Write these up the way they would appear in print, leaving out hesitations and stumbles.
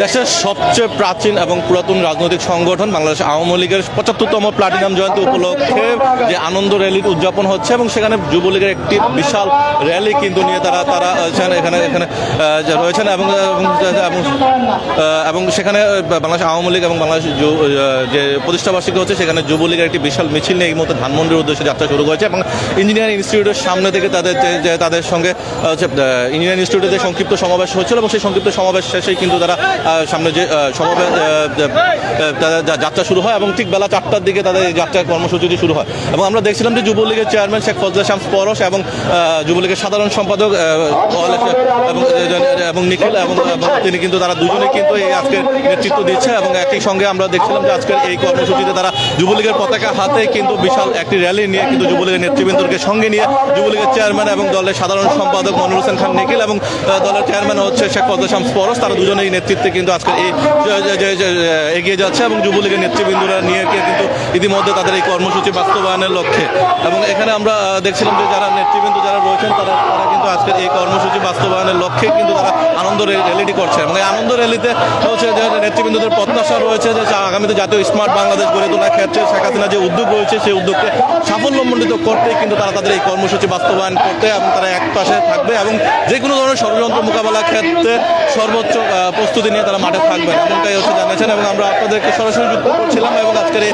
দেশের সবচেয়ে প্রাচীন এবং পুরাতন রাজনৈতিক সংগঠন বাংলাদেশ আওয়ামী লীগের ৭৫তম প্লাটিনাম জয়ন্তী উপলক্ষে যে আনন্দ র্যালি উদযাপন হচ্ছে এবং সেখানে যুবলীগের একটি বিশাল র্যালি কিন্তু নিয়ে তারা এখানে রয়েছেন এবং সেখানে বাংলাদেশ আওয়ামী লীগ এবং বাংলাদেশ যে প্রতিষ্ঠাবার্ষিকী হচ্ছে সেখানে যুবলীগের একটি বিশাল মিছিল নিয়ে এই মুহূর্তে ধানমন্ডির উদ্দেশ্যে যাত্রা শুরু হয়েছে এবং ইঞ্জিনিয়ারিং ইনস্টিটিউটের সামনে থেকে তাদের সঙ্গে ইঞ্জিনিয়ারিং ইনস্টিটিউটে যে সংক্ষিপ্ত সমাবেশ হচ্ছিল এবং সেই সংক্ষিপ্ত সমাবেশ শেষেই কিন্তু তারা সামনে যে সমাবেশ যাত্রা শুরু হয় এবং ঠিক বেলা 4টার দিকে তাদের যাত্রা কর্মসূচিটি শুরু হয় এবং আমরা দেখছিলাম যে যুবলীগের চেয়ারম্যান শেখ ফজলে শামস পরশ এবং যুবলীগের সাধারণ সম্পাদক এবং নিখিল এবং তিনি কিন্তু তারা দুজনে কিন্তু এই আজকের নেতৃত্ব দিচ্ছে এবং একই সঙ্গে আমরা দেখছিলাম যে আজকের এই কর্মসূচিতে তারা যুবলীগের পতাকা হাতে কিন্তু বিশাল একটি র্যালি নিয়ে কিন্তু যুবলীগের নেতৃবৃন্দকে সঙ্গে নিয়ে যুবলীগের চেয়ারম্যান এবং দলের সাধারণ সম্পাদক মনির হোসেন খান নিখিল এবং দলের চেয়ারম্যান হচ্ছে শেখ ফজলে শামস পরশ তারা দুজনেই নেতৃত্বে কিন্তু আজকে এই এগিয়ে যাচ্ছে এবং যুবলীগের নেতৃবৃন্দরা নিয়ে কিন্তু ইতিমধ্যে তাদের এই কর্মসূচি বাস্তবায়নের লক্ষ্যে এবং এখানে আমরা দেখছিলাম যে যারা নেতৃবৃন্দ যারা রয়েছেন তারা কিন্তু আজকের এই কর্মসূচি বাস্তবায়নের লক্ষ্যে কিন্তু তারা আনন্দ র্যালিটি করছে এবং এই আনন্দ র্যালিতে হচ্ছে যে নেতৃবৃন্দদের প্রত্যাশা রয়েছে যে আগামীতে জাতীয় স্মার্ট বাংলাদেশ গড়ে তোলার ক্ষেত্রে শেখ হাসিনা যে উদ্যোগ রয়েছে সেই উদ্যোগকে সাফল্যমণ্ডিত করতেই কিন্তু তারা তাদের এই কর্মসূচি বাস্তবায়ন করতে এবং তারা এক পাশে থাকবে এবং যে কোনো ধরনের ষড়যন্ত্র মোকাবেলার ক্ষেত্রে সর্বোচ্চ প্রস্তুতি নিয়ে তারা মাঠে থাকবেন এমনটাই হচ্ছে জানিয়েছেন এবং আমরা আপনাদেরকে সরাসরি যুক্ত করছিলাম এবং আজকের এই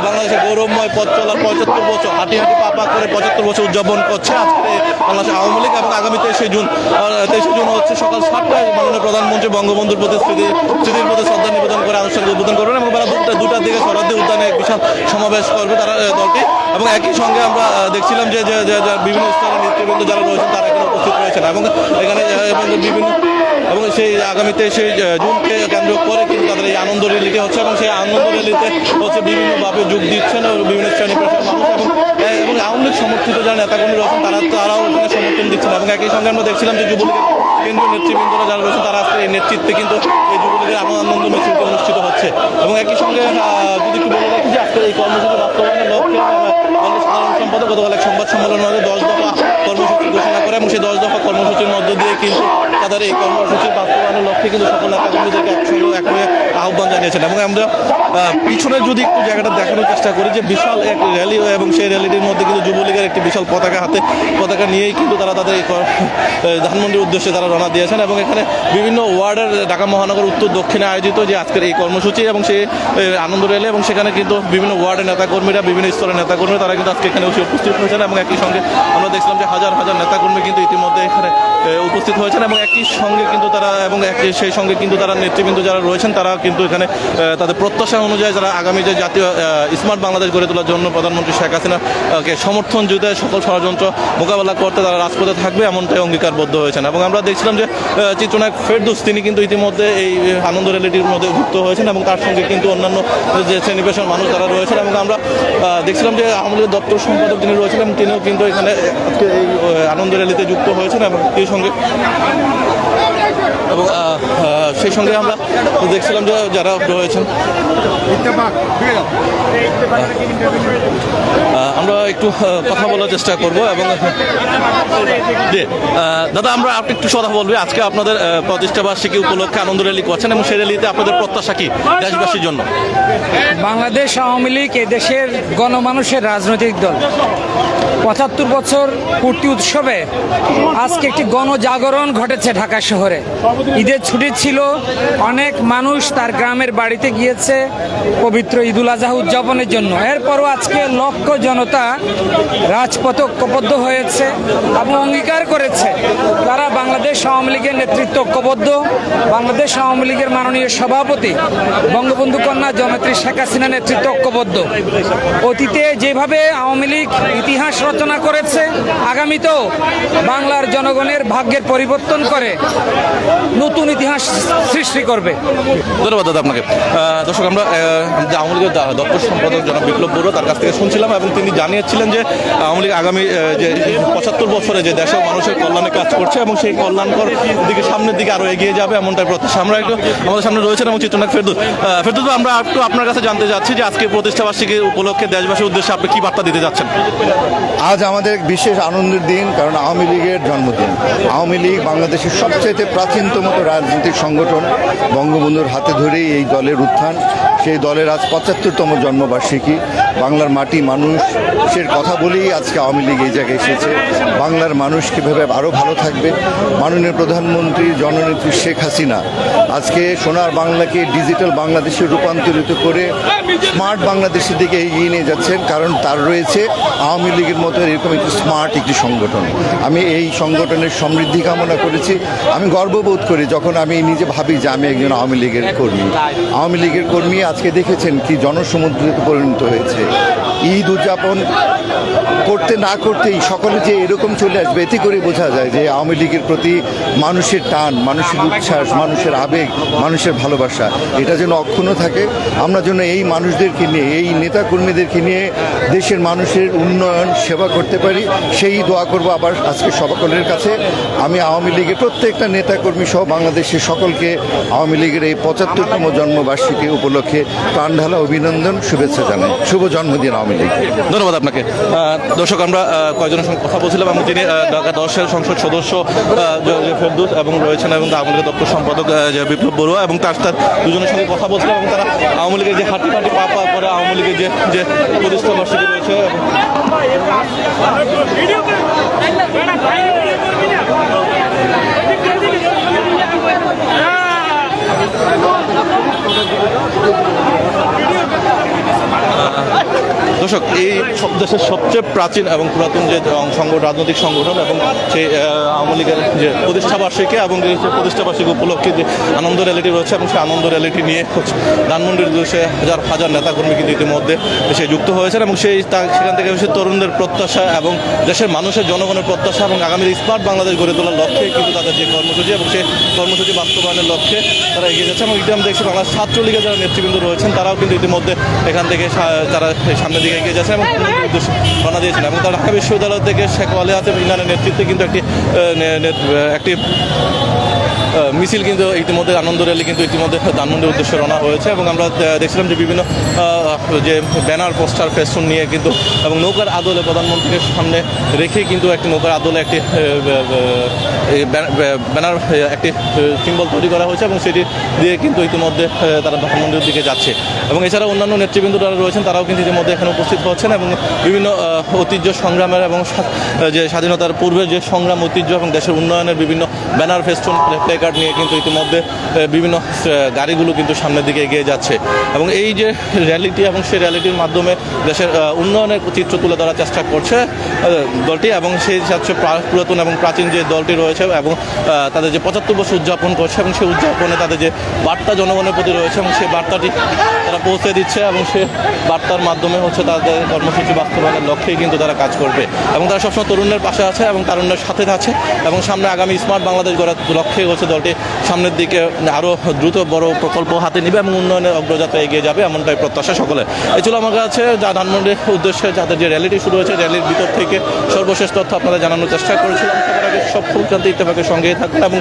বাংলাদেশের গৌরবময় পথ চলার ৭৫ বছর হাঁটি পা করে ৭৫ বছর উদযাপন করছে আজকে বাংলাদেশ আওয়ামী লীগ এবং আগামী ২৩শে জুন হচ্ছে সকাল ৭টায় মাননীয় প্রধানমন্ত্রী বঙ্গবন্ধুর প্রতি স্মৃতির প্রতি শ্রদ্ধা নিবেদন করে আনুষ্ঠানিক উদ্বোধন করবেন এবং বেলা ২টার দিকে শরৎদি উদ্যানে বিশাল সমাবেশ করবে তারা দলটি এবং একই সঙ্গে আমরা দেখছিলাম যে বিভিন্ন স্তরের নেতৃবৃন্দ যারা রয়েছেন তারা এখানে উপস্থিত রয়েছেন এবং এখানে বিভিন্ন এবং সেই আগামী ২৩শে জুনকে কেন্দ্র করে কিন্তু তাদের এই আনন্দ র্যালিতে হচ্ছে এবং সেই আনন্দ র্যালিতে হচ্ছে বিভিন্নভাবে যোগ দিচ্ছেন এবং বিভিন্ন শ্রেণী পেশার মানুষ এবং আওয়ামী লীগ সমর্থিত যারা নেতাকর্মী রয়েছেন তারাও এখানে সমর্থন দিচ্ছেন এবং একই সঙ্গে আমরা দেখছিলাম যে যুবলীগের কেন্দ্রীয় নেতৃবৃন্দরা যারা রয়েছেন তারা আজকে এই নেতৃত্বে কিন্তু এই যুবলীগের আনন্দ মিছিলটি অনুষ্ঠিত হচ্ছে এবং একই সঙ্গে যদি একটু বলে রাখি যে আজকের এই কর্মসূচি বাস্তবায়নের লক্ষ্যে দলের সাধারণ সম্পাদক গতকাল এক সংবাদ সম্মেলনের মধ্যে 10 দফা কর্মসূচি ঘোষণা করে এবং সেই 10 দফা কর্মসূচির মধ্য দিয়ে কিন্তু তাদের এই কর্মসূচি বাস্তবায়নের লক্ষ্যে কিন্তু সকল নেতাকর্মীদেরকে একসঙ্গে আহ্বান জানিয়েছেন এবং আমরা পিছনে যদি একটু জায়গাটা দেখানোর চেষ্টা করি যে বিশাল এক র্যালি এবং সেই র্যালিটির মধ্যে কিন্তু যুবলীগের একটি বিশাল পতাকা নিয়েই কিন্তু তারা তাদের এই ধানমন্ডির উদ্দেশ্যে তারা রওনা দিয়েছেন এবং এখানে বিভিন্ন ওয়ার্ডের ঢাকা মহানগর উত্তর দক্ষিণে আয়োজিত যে আজকের এই কর্মসূচি এবং সেই আনন্দ র্যালি এবং সেখানে কিন্তু বিভিন্ন ওয়ার্ডের নেতাকর্মীরা বিভিন্ন স্তরের নেতাকর্মী তারা কিন্তু আজকে এখানে উপস্থিত হয়েছেন এবং একই সঙ্গে আমরা দেখছিলাম যে হাজার হাজার নেতাকর্মী কিন্তু ইতিমধ্যে এখানে উপস্থিত হয়েছেন এবং একই সঙ্গে কিন্তু তারা এবং সেই সঙ্গে কিন্তু তারা নেতৃবৃন্দ যারা রয়েছেন তারা কিন্তু এখানে তাদের প্রত্যাশা অনুযায়ী যারা আগামী যে জাতীয় স্মার্ট বাংলাদেশ গড়ে তোলার জন্য প্রধানমন্ত্রী শেখ হাসিনাকে সমর্থন জুড়ে সকল ষড়যন্ত্র মোকাবেলা করতে তারা রাজপথে থাকবে এমনটাই অঙ্গীকারবদ্ধ হয়েছেন এবং আমরা দেখছিলাম যে চিত্রনায়ক ফেরদৌস তিনি কিন্তু ইতিমধ্যে এই আনন্দ র্যালিটির মধ্যে যুক্ত হয়েছেন এবং তার সঙ্গে কিন্তু অন্যান্য যে শ্রেণী পেশার মানুষ তারা রয়েছেন এবং আমরা দেখছিলাম যে আওয়ামী লীগের দপ্তর সম্পাদক যিনি রয়েছেন এবং তিনিও কিন্তু এখানে এই আনন্দ র্যালিতে যুক্ত হয়েছেন এবং সেই সঙ্গে এবং সেই সঙ্গে আমরা দেখছিলাম যে যারা রয়েছেন আমরা একটু কথা বলার চেষ্টা করব এবং দাদা আমরা আপনি একটু কথা বলবো আজকে আপনাদের প্রতিষ্ঠাবার্ষিকী উপলক্ষে আনন্দ র্যালি করছেন এবং সেই র্যালিতে আপনাদের প্রত্যাশা কি দেশবাসীর জন্য? বাংলাদেশ আওয়ামী লীগ এদেশের গণমানুষের রাজনৈতিক দল ৭৫ বছর পূর্তি উৎসবে আজকে একটি গণজাগরণ ঘটেছে ঢাকা শহরে। ঈদের ছুটি ছিল, অনেক মানুষ তার গ্রামের বাড়িতে গিয়েছে পবিত্র ঈদুল আজহা উদযাপনের জন্য। এরপরও আজকে লক্ষ জনতা রাজপথে ঐক্যবদ্ধ হয়েছে এবং অঙ্গীকার করেছে তারা বাংলাদেশ আওয়ামী লীগের নেতৃত্ব ঐক্যবদ্ধ। বাংলাদেশ আওয়ামী লীগের মাননীয় সভাপতি বঙ্গবন্ধু কন্যা জননেত্রী শেখ হাসিনা নেতৃত্ব ঐক্যবদ্ধ। অতীতে যেভাবে আওয়ামী লীগ ইতিহাস রচনা করেছে, আগামীতেও বাংলার জনগণের ভাগ্যের পরিবর্তন করে নতুন ইতিহাস সৃষ্টি করবে। ধন্যবাদ দাদা আপনাকে। দর্শক আমরা আওয়ামী লীগের দপ্তর সম্পাদক জনাব বিপ্লব বড়ুয়া তার কাছ থেকে শুনছিলাম এবং তিনি জানিয়েছিলেন যে আওয়ামী লীগ আগামী যে ৭৫ বছরে যে দেশের মানুষের কল্যাণে কাজ করছে এবং সেই কল্যাণকর দিকে সামনের দিকে আরো এগিয়ে যাবে এমনটাই প্রত্যাশা। আমরা একটু আমাদের সামনে রয়েছেন এবং চিত্রনায়ক ফেরদৌস আমরা একটু আপনার কাছে জানতে চাচ্ছি যে আজকে প্রতিষ্ঠাবার্ষিকী উপলক্ষে দেশবাসীর উদ্দেশ্যে আপনি কি বার্তা দিতে যাচ্ছেন? আজ আমাদের বিশেষ আনন্দের দিন, কারণ আওয়ামী লীগের জন্মদিন। আওয়ামী লীগ বাংলাদেশের সবচেয়ে প্রাচীন প্রাচীনতম রাজনৈতিক সংগঠন বঙ্গবন্ধুর হাতে ধরেই এই দলের উত্থান। সেই দলের আজ ৭৫তম জন্মবার্ষিকী। বাংলার মাটি মানুষের কথা বলেই আজকে আওয়ামী লীগ এই জায়গায় এসেছে। বাংলার মানুষ কীভাবে আরও ভালো থাকবে, মাননীয় প্রধানমন্ত্রী জননেত্রী শেখ হাসিনা আজকে সোনার বাংলাকে ডিজিটাল বাংলাদেশে রূপান্তরিত করে স্মার্ট বাংলাদেশের দিকে এগিয়ে নিয়ে যাচ্ছেন, কারণ তার রয়েছে আওয়ামী লীগের মতো এরকম একটি স্মার্ট একটি সংগঠন। আমি এই সংগঠনের সমৃদ্ধি কামনা করেছি। আমি গর্ববোধ করি যখন আমি নিজে ভাবি যে আমি একজন আওয়ামী লীগের কর্মী। আওয়ামী লীগের কর্মী আজকে দেখেছেন কি জনসমুদ্রে পরিণত হয়েছে। ঈদ উদযাপন করতে না করতেই সকলে যে এরকম চলে আসবে, এতে করে বোঝা যায় যে আওয়ামী লীগের প্রতি মানুষের টান, মানুষের উচ্ছ্বাস, মানুষের আবেগ, মানুষের ভালোবাসা এটা যেন অক্ষুণ্ণ থাকে। আমরা যেন এই মানুষদেরকে নিয়ে, এই নেতাকর্মীদেরকে নিয়ে দেশের মানুষের উন্নয়ন সেবা করতে পারি, সেই দোয়া করব আবার আজকে সকলের কাছে। আমি আওয়ামী লীগের প্রত্যেকটা নেতাকর্মী সহ বাংলাদেশের সকলকে আওয়ামী লীগের এই ৭৫তম জন্মবার্ষিকী উপলক্ষে প্রাণঢালা অভিনন্দন, শুভেচ্ছা জানাই। শুভ জন্মদিন আওয়ামী লীগ। ধন্যবাদ আপনাকে। দর্শক, আমরা কয়েকজনের সঙ্গে কথা বলছিলাম এবং তিনি ঢাকা 10-এর সংসদ সদস্য ফেরদৌস এবং রয়েছেন এবং আওয়ামী লীগের দপ্তর সম্পাদক বিপ্লব বড়ুয়া এবং তার দুজনের সঙ্গে কথা বলছিলাম এবং তারা আওয়ামী লীগের যে হাঁটি পা করে আওয়ামী লীগের যে প্রতিষ্ঠা বার্ষিকী রয়েছে দর্শক, এই দেশের সবচেয়ে প্রাচীন এবং পুরাতন যে রাজনৈতিক সংগঠন এবং সেই আওয়ামী লীগের যে প্রতিষ্ঠা বার্ষিকী এবং যে প্রতিষ্ঠা বার্ষিকী উপলক্ষে যে আনন্দ র্যালিটি রয়েছে এবং সেই আনন্দ র্যালিটি নিয়ে ধানমন্ডির উদ্দেশ্যে হাজার হাজার নেতাকর্মী কিন্তু ইতিমধ্যে এসে যুক্ত হয়েছেন এবং সেখান থেকে এসে তরুণদের প্রত্যাশা এবং দেশের মানুষের জনগণের প্রত্যাশা এবং আগামী স্মার্ট বাংলাদেশ গড়ে তোলার লক্ষ্যে কিন্তু তাদের যে কর্মসূচি এবং সেই কর্মসূচি বাস্তবায়নের লক্ষ্যে তারা এগিয়ে যাচ্ছে। এবং ইতিমধ্যে দেখছি বাংলাদেশ ছাত্রলীগের যারা নেতৃবৃন্দ রয়েছেন তারাও কিন্তু ইতিমধ্যে এখান থেকে তারা সামনের দিকে এগিয়ে যাচ্ছে এবং উদ্দেশ্যে রওনা দিয়েছেন এবং তারা ঢাকা বিশ্ববিদ্যালয় থেকে শেখ ওয়ালি আতিফ ইনানের নেতৃত্বে কিন্তু একটি মিছিল কিন্তু ইতিমধ্যে আনন্দ র্যালি কিন্তু ইতিমধ্যে ধানমন্ডির উদ্দেশ্যে রওনা হয়েছে এবং আমরা দেখছিলাম যে বিভিন্ন যে ব্যানার পোস্টার ফেস্টুন নিয়ে কিন্তু এবং নৌকার আদলে প্রধানমন্ত্রীকে সামনে রেখে কিন্তু একটি নৌকার আদলে একটি ব্যানার একটি সিম্বল তৈরি করা হয়েছে এবং সেটি দিয়ে কিন্তু ইতিমধ্যে তারা ধানমন্ডির দিকে যাচ্ছে এবং এছাড়া অন্যান্য নেতৃবৃন্দ যারা রয়েছেন তারাও কিন্তু ইতিমধ্যে এখানে উপস্থিত হচ্ছেন এবং বিভিন্ন ঐতিহ্য সংগ্রামের এবং যে স্বাধীনতার পূর্বের যে সংগ্রাম ঐতিহ্য এবং দেশের উন্নয়নের বিভিন্ন ব্যানার ফেস্টুন প্লেকার্ড নিয়ে কিন্তু ইতিমধ্যে বিভিন্ন গাড়িগুলো কিন্তু সামনের দিকে এগিয়ে যাচ্ছে এবং এই যে র্যালিটি এবং সেই র্যালিটির মাধ্যমে দেশের উন্নয়নের চিত্র তুলে ধরার চেষ্টা করছে দলটি এবং সেই হচ্ছে পুরাতন এবং প্রাচীন যে দলটি রয়েছে এবং তাদের যে ৭৫ বছর উদযাপন করছে এবং সেই উদযাপনে তাদের যে বার্তা জনগণের প্রতি রয়েছে এবং সেই বার্তাটি তারা পৌঁছে দিচ্ছে এবং সেই বার্তার মাধ্যমে হচ্ছে তাদের কর্মসূচি বাস্তবায়নের লক্ষ্যেই কিন্তু তারা কাজ করবে এবং তারা সবসময় তরুণের পাশে আছে এবং তারুণ্যের সাথে আছে এবং সামনে আগামী স্মার্ট বাংলাদেশ গড়ার লক্ষ্যে হচ্ছে দলটি সামনের দিকে আরও দ্রুত বড় প্রকল্প হাতে নেবে এবং উন্নয়নের অগ্রযাত্রা এগিয়ে যাবে এমনটাই প্রত্যাশা সকলে। এই ছিল আমার কাছে যা ধানমন্ডির উদ্দেশ্যে যাদের যে র্যালিটি শুরু হয়েছে র্যালির ভিতর থেকে সর্বশেষ তথ্য আপনাদের জানানোর চেষ্টা করেছিলাম। সবার আগে সব ফুলক্রান্তি ইত্তেফাকের সঙ্গেই থাকবেন এবং